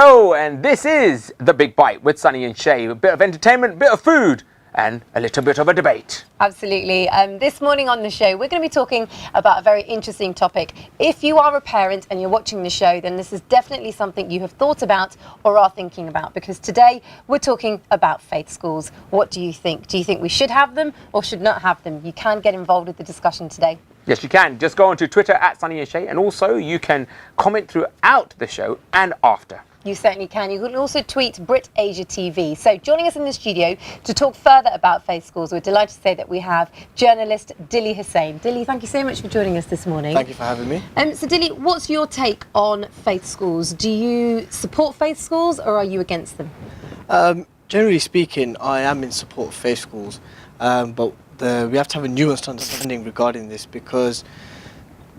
Hello, and this is The Big Bite with Sunny and Shay. A bit of entertainment, a bit of food, and a little bit of a debate. Absolutely. This morning on the show, we're going to be talking about a very interesting topic. If you are a parent and you're watching the show, then this is definitely something you have thought about or are thinking about, because today we're talking about faith schools. What do you think? Do you think we should have them or should not have them? You can get involved with the discussion today. Yes, you can. Just go onto Twitter at Sunny and Shay, and also you can comment throughout the show and after. You certainly can. You can also tweet BritAsia TV. So joining us in the studio to talk further about faith schools, we're delighted to say that we have journalist Dilly Hussain. Dilly, thank you so much for joining us this morning. Thank you for having me. So Dilly, what's your take on faith schools? Do you support faith schools or are you against them? Generally speaking, I am in support of faith schools, but we have to have a nuanced understanding regarding this, because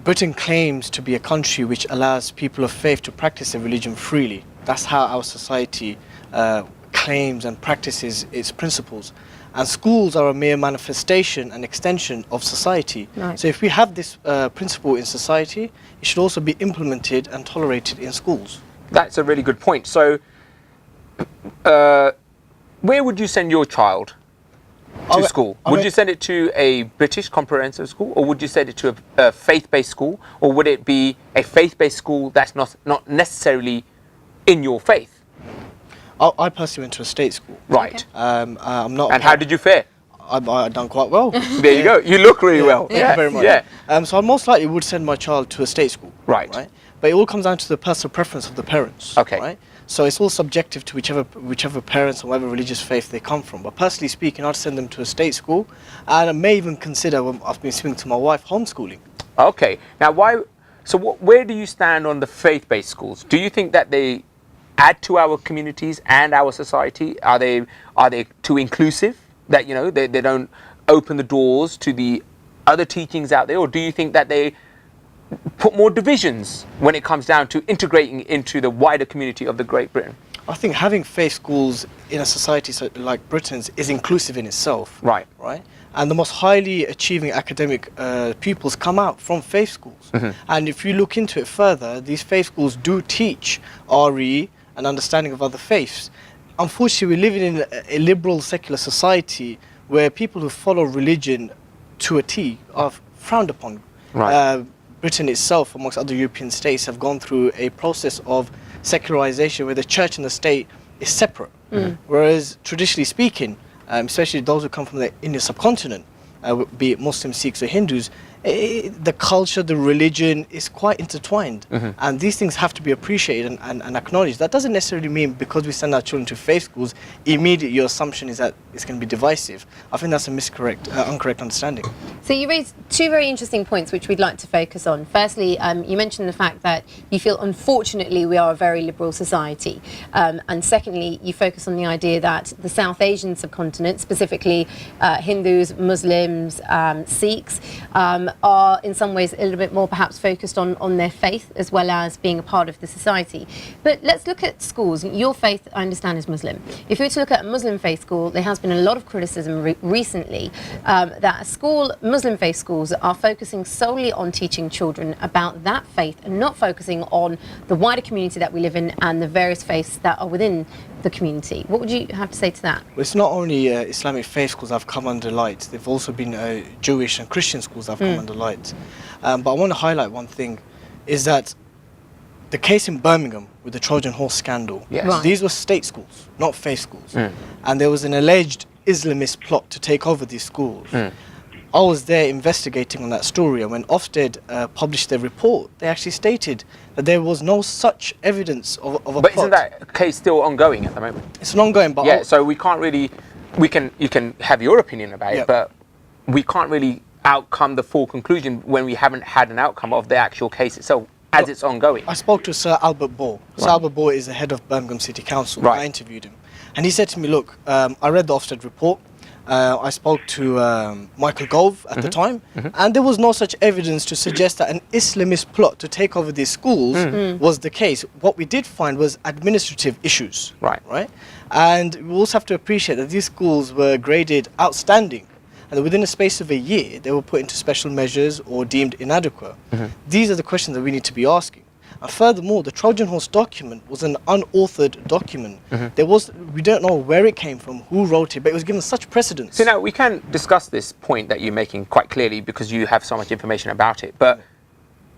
Britain claims to be a country which allows people of faith to practice their religion freely. That's how our society claims and practices its principles. And schools are a mere manifestation and extension of society. Right. So if we have this principle in society, it should also be implemented and tolerated in schools. That's a really good point. So where would you send your child to school? Would you send it to a British comprehensive school, or would you send it to a faith-based school, or would it be a faith-based school that's not necessarily in your faith? I personally went to a state school. Right. Okay. I'm not. And how did you fare? I've done quite well. There you go. You look really well. Thank you very much. Yeah. So I most likely would send my child to a state school. Right. Right. But it all comes down to the personal preference of the parents. Okay. Right. So it's all subjective to whichever parents or whatever religious faith they come from. But personally speaking, I'd send them to a state school, and I may even consider, when I've been speaking to my wife, homeschooling. Okay. Now, why? So, where do you stand on the faith-based schools? Do you think that they add to our communities and our society? Are they too inclusive? That they don't open the doors to the other teachings out there, or do you think that they put more divisions when it comes down to integrating into the wider community of the Great Britain? I think having faith schools in a society like Britain's is inclusive in itself. Right. Right. And the most highly achieving academic pupils come out from faith schools. Mm-hmm. And if you look into it further, these faith schools do teach RE and understanding of other faiths. Unfortunately, we're living in a liberal secular society where people who follow religion to a T are frowned upon. Right. Britain itself, amongst other European states, have gone through a process of secularization where the church and the state is separate. Mm. Whereas, traditionally speaking, especially those who come from the Indian subcontinent, be it Muslims, Sikhs or Hindus, the culture, the religion is quite intertwined. Mm-hmm. And these things have to be appreciated and acknowledged. That doesn't necessarily mean because we send our children to faith schools, immediately your assumption is that it's going to be divisive. I think that's a incorrect understanding. So you raised two very interesting points which we'd like to focus on. Firstly, you mentioned the fact that you feel, unfortunately, we are a very liberal society. And secondly, you focus on the idea that the South Asian subcontinent, specifically Hindus, Muslims, Sikhs, are in some ways a little bit more perhaps focused on their faith as well as being a part of the society. But let's look at schools. Your faith, I understand, is Muslim. If we were to look at a Muslim faith school, there has been a lot of criticism recently that Muslim faith schools are focusing solely on teaching children about that faith and not focusing on the wider community that we live in and the various faiths that are within the community. What would you have to say to that? Well, it's not only Islamic faith schools that have come under light. They've also been Jewish and Christian schools that have come under light. But I want to highlight one thing, is that the case in Birmingham with the Trojan horse scandal, yes. Right. These were state schools, not faith schools. And there was an alleged Islamist plot to take over these schools. I was there investigating on that story, and when Ofsted published their report, they actually stated that there was no such evidence of a plot. But isn't that case still ongoing at the moment? It's an ongoing, but yeah. So we can't really, you can have your opinion about it, but we can't really outcome the full conclusion when we haven't had an outcome of the actual case itself as it's ongoing. I spoke to Sir Albert Bohr. Right. Sir Albert Bohr is the head of Birmingham City Council. Right. I interviewed him, and he said to me, "Look, I read the Ofsted report. I spoke to Michael Gove at the time, and there was no such evidence to suggest that an Islamist plot to take over these schools was the case. What we did find was administrative issues. Right? And we also have to appreciate that these schools were graded outstanding, and within a space of a year, they were put into special measures or deemed inadequate. These are the questions that we need to be asking. And furthermore, the Trojan horse document was an unauthored document. We don't know where it came from, who wrote it, but it was given such precedence. So now we can discuss this point that you're making quite clearly because you have so much information about it. But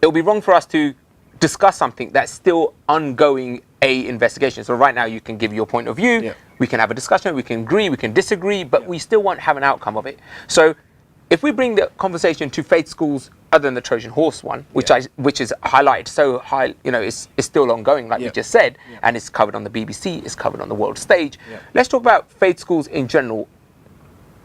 it would be wrong for us to discuss something that's still ongoing investigation. So right now you can give your point of view, we can have a discussion, we can agree, we can disagree, but we still won't have an outcome of it. So if we bring the conversation to faith schools other than the Trojan horse one, which is highlighted so high, it's still ongoing, like you just said, and it's covered on the BBC, it's covered on the world stage. Let's talk about faith schools in general.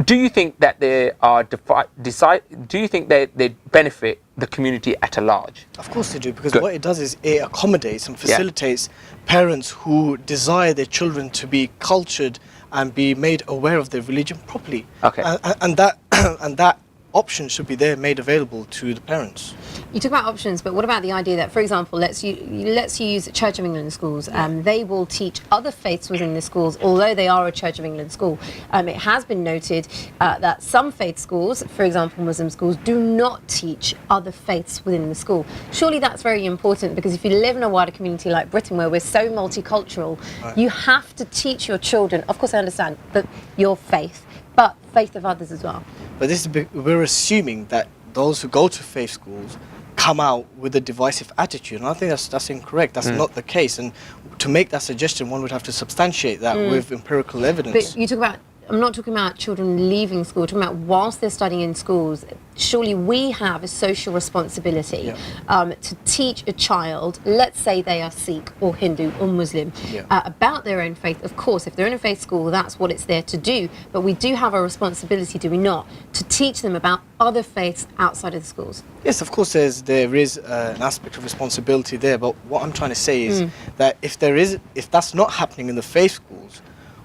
Do you think that they are do you think they benefit the community at a large? Of course they do, because what it does is it accommodates and facilitates parents who desire their children to be cultured and be made aware of their religion properly. Okay. And that option should be there, made available to the parents. You talk about options, but what about the idea that, for example, let's use Church of England schools. They will teach other faiths within the schools, although they are a Church of England school. It has been noted that some faith schools, for example Muslim schools, do not teach other faiths within the school. Surely that's very important, because if you live in a wider community like Britain, where we're so multicultural, you have to teach your children, of course I understand, that your faith, but faith of others as well. But we're assuming that those who go to faith schools come out with a divisive attitude, and I think that's incorrect. That's not the case, and to make that suggestion, one would have to substantiate that with empirical evidence. But you talk about, I'm not talking about children leaving school, I'm talking about whilst they're studying in schools. Surely we have a social responsibility to teach a child, let's say they are Sikh or Hindu or Muslim, about their own faith. Of course, if they're in a faith school, that's what it's there to do. But we do have a responsibility, do we not, to teach them about other faiths outside of the schools? Yes, of course there is an aspect of responsibility there, but what I'm trying to say is that if that's not happening in the faith schools,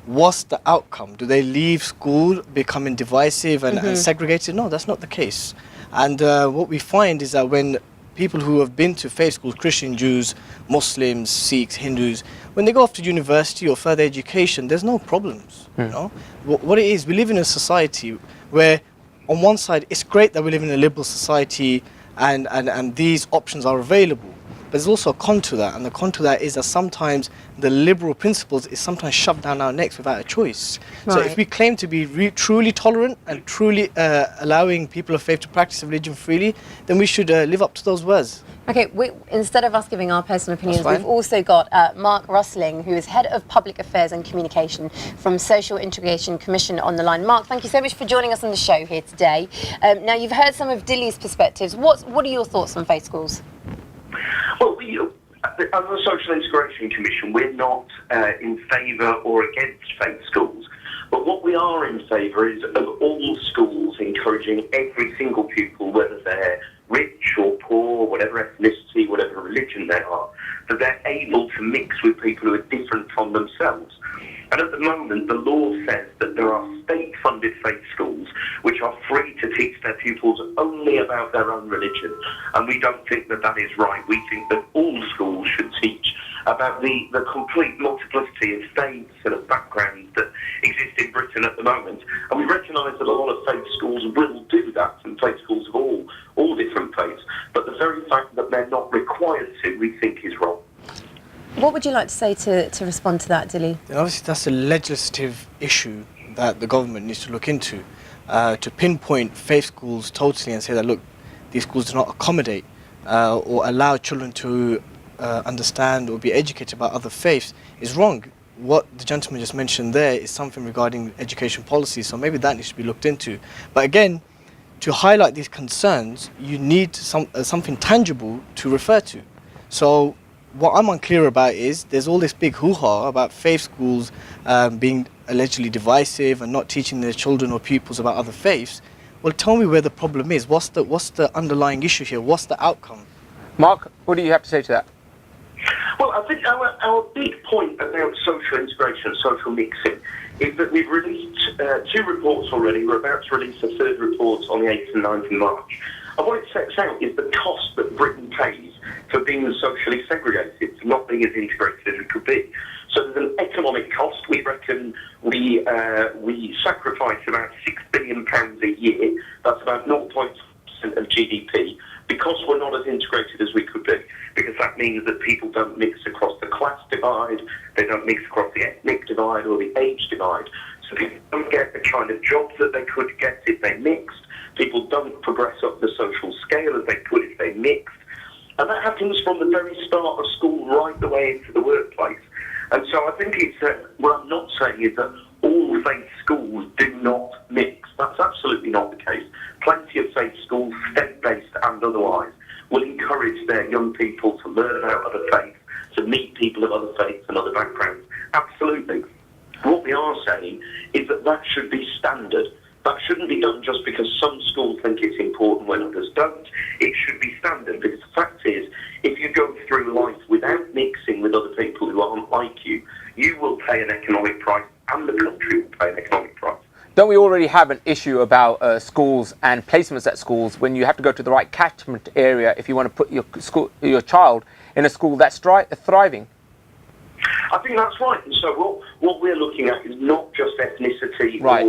what's the outcome? Do they leave school becoming divisive and segregated? No, that's not the case. And what we find is that when people who have been to faith schools, Christian, Jews, Muslims, Sikhs, Hindus, when they go off to university or further education, there's no problems. You know, what it is, we live in a society where, on one side, it's great that we live in a liberal society and these options are available. But there's also a con to that, and the con to that is that sometimes the liberal principles is sometimes shoved down our necks without a choice. Right. So if we claim to be truly tolerant and truly allowing people of faith to practice religion freely, then we should live up to those words. Okay, instead of us giving our personal opinions, we've also got Mark Rustling, who is Head of Public Affairs and Communication from Social Integration Commission on the line. Mark, thank you so much for joining us on the show here today. Now, you've heard some of Dilly's perspectives. What are your thoughts on faith schools? Well, as a Social Integration Commission, we're not in favour or against faith schools. But what we are in favour is of all schools encouraging every single pupil, whether they're rich or poor, whatever ethnicity, whatever religion they are, that they're able to mix with people who are different from themselves. And at the moment, the law says that there are state-funded faith schools which are free to teach their pupils only about their own religion. And we don't think that that is right. We think that all schools should teach about the complete multiplicity of faiths and of backgrounds that exist in Britain at the moment. And we recognise that a lot of faith schools will do that, and faith schools of all different faiths. But the very fact that they're not required to, we think is wrong. What would you like to say to respond to that, Dilly? Obviously, that's a legislative issue that the government needs to look into, to pinpoint faith schools totally and say that, look, these schools do not accommodate or allow children to understand or be educated about other faiths is wrong. What the gentleman just mentioned there is something regarding education policy, so maybe that needs to be looked into. But again, to highlight these concerns, you need something tangible to refer to. So what I'm unclear about is there's all this big hoo-ha about faith schools being allegedly divisive and not teaching their children or pupils about other faiths. Well, tell me where the problem is. What's the underlying issue here? What's the outcome? Mark, what do you have to say to that? Well, I think our big point about social integration and social mixing is that we've released 2 reports already. We're about to release a third report on the 8th and 9th of March. And what it sets out is the cost that Britain pays for being socially segregated, for not being as integrated as it could be. So there's an economic cost. We reckon we sacrifice about £6 billion a year. That's about 0.5% of GDP, because we're not as integrated as we could be. Because that means that people don't mix across the class divide, they don't mix across the ethnic divide or the age divide. So people don't get the kind of jobs that they could get if they mixed. People don't progress up the social scale as they could if they mixed. And that happens from the very start of school right the way into the workplace. And so I think it's, what I'm not saying is that all faith schools do not mix. That's absolutely not the case. Plenty of faith schools, state-based and otherwise, will encourage their young people to learn about other faiths, to meet people of other faiths and other backgrounds. Absolutely. What we are saying is that that should be standard. That shouldn't be done just because some schools think it's important when others don't. It should be standard, because the fact is, if you go through life without mixing with other people who aren't like you, you will pay an economic price, and the country will pay an economic price. Don't we already have an issue about schools and placements at schools when you have to go to the right catchment area if you want to put your child in a school that's thriving? I think that's right. And so what we're looking at is not just ethnicity Right.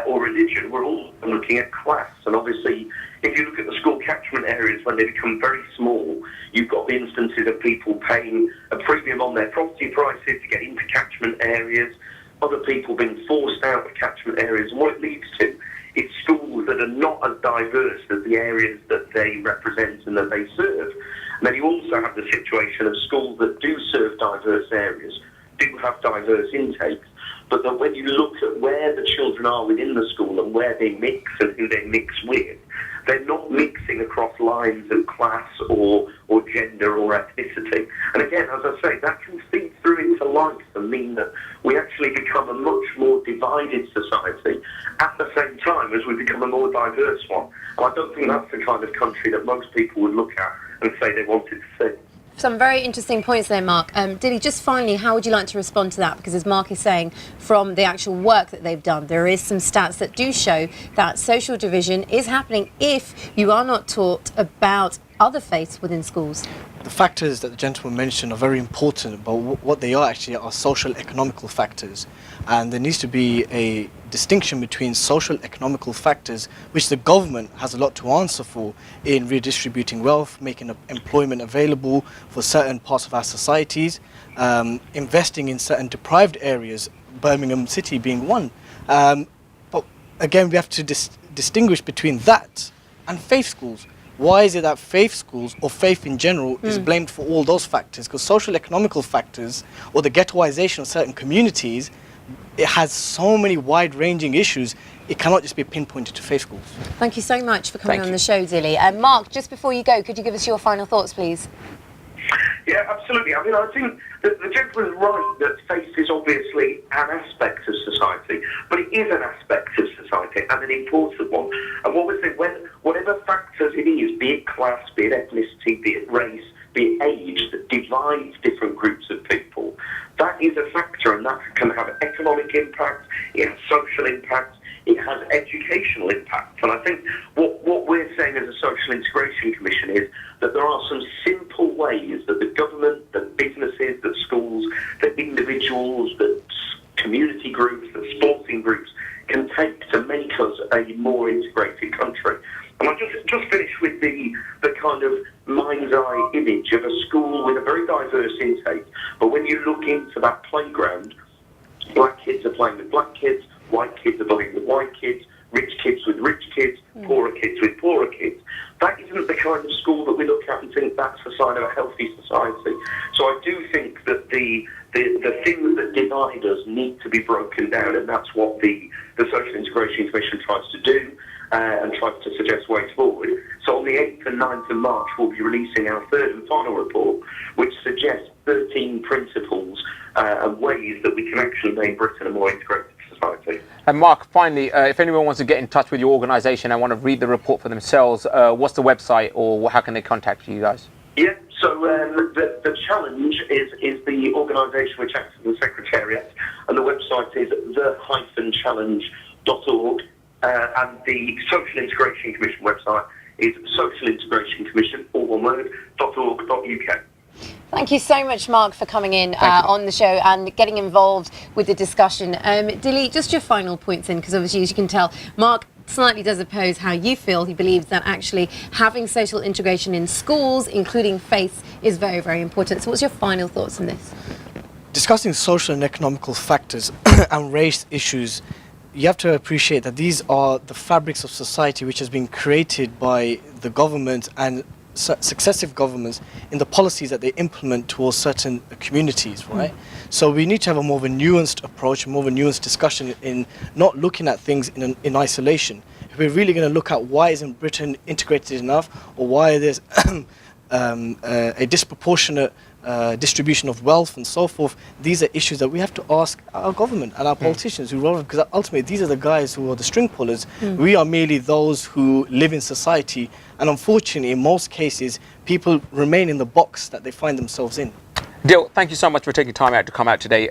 or religion. We're also looking at class. And obviously, if you look at the school catchment areas, when they become very small, you've got the instances of people paying a premium on their property prices to get into catchment areas, other people being forced out of catchment areas. And what it leads to is schools that are not as diverse as the areas that they represent and that they serve. And then you also have the situation of schools that do serve diverse areas, do have diverse intakes, but that when you look at where the children are within the school and where they mix and who they mix with, they're not mixing across lines of class or gender or ethnicity. And again, as I say, that can feed through into life and mean that we actually become a much more divided society at the same time as we become a more diverse one. And I don't think that's the kind of country that most people would look at and say they wanted to see. Some very interesting points there, Mark. Dilly, just finally, how would you like to respond to that? Because as Mark is saying, from the actual work that they've done, there is some stats that do show that social division is happening if you are not taught about other faiths within schools. The factors that the gentleman mentioned are very important, but what they are actually are social economical factors. And there needs to be a distinction between social economical factors, which the government has a lot to answer for in redistributing wealth, making employment available for certain parts of our societies, investing in certain deprived areas, Birmingham City being one. But again, we have to distinguish between that and faith schools. Why is it that faith schools or faith in general is blamed for all those factors? Because social economical factors or the ghettoization of certain communities, it has so many wide-ranging issues, it cannot just be pinpointed to faith schools. Thank you so much for coming on the show, Dilly. Mark, just before you go, could you give us your final thoughts, please? Yeah, absolutely. I mean, I think that the gentleman is right that faith is obviously an aspect of society, but it is an aspect of society and an important one. And what we say, whatever factors it is, be it class, be it ethnicity, be it race, be it age, that divides different groups of people, that is a factor, and that can have economic impact, it has social impact, it has educational impact. And I think what we're saying as a Social Integration Commission is that there are some simple ways that the government, that businesses, that schools, that individuals, that community groups, that sporting groups can take to make us a more integrated country. And I just finish with the kind of mind's eye image of a school with a very diverse intake, but when you look into that playground, black kids are playing with black kids, white kids are playing with white kids, rich kids with rich kids, poorer kids with poorer kids. That isn't the kind of school that we look at and think that's a sign of a healthy society. So I do think that the things that divide us need to be broken down, and that's what the Social Integration Commission tries to do and tries to suggest ways forward. So on the 8th and 9th of March, we'll be releasing our third and final report, which suggests 13 principles and ways that we can actually make Britain a more integrated society. And Mark, finally, if anyone wants to get in touch with your organisation and want to read the report for themselves, what's the website or how can they contact you guys? Yeah, so the challenge is the organisation which acts as the Secretariat, and the website is the-challenge.org, and the Social Integration Commission website is Social Integration Commission, all one word, .org.uk. Thank you so much, Mark, for coming in on the show and getting involved with the discussion. Dilly, just your final points in, because obviously, as you can tell, Mark slightly does oppose how you feel. He believes that actually having social integration in schools, including faith, is very, very important. So what's your final thoughts on this? Discussing social and economical factors and race issues, you have to appreciate that these are the fabrics of society which has been created by the government and successive governments in the policies that they implement towards certain communities, right? So we need to have a more of a nuanced approach, more of a nuanced discussion in not looking at things in isolation. If we're really going to look at why isn't Britain integrated enough, or why there's a disproportionate distribution of wealth and so forth, these are issues that we have to ask our government and our politicians who run, because ultimately these are the guys who are the string pullers. We are merely those who live in society, and unfortunately in most cases people remain in the box that they find themselves in. Dil, thank you so much for taking time out to come out today.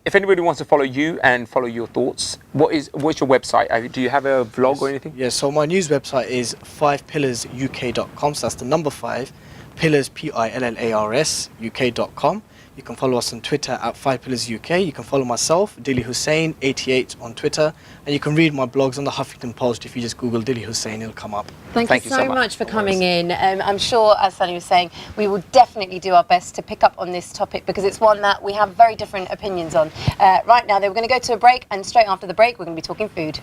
If anybody wants to follow you and follow your thoughts, what's your website? Do you have a vlog or anything? Yeah, so my news website is 5pillarsuk.com, so that's the number 5 pillars, Pillars, UK.com. You can follow us on Twitter at 5pillarsuk. You can follow myself, Dilly Hussain 88 on Twitter, and you can read my blogs on the Huffington Post. If you just Google Dilly Hussain, it'll come up. Thank you so much for coming in. I'm sure, as Sunny was saying, we will definitely do our best to pick up on this topic because it's one that we have very different opinions on. Right now, though, we're going to go to a break, and straight after the break, we're going to be talking food.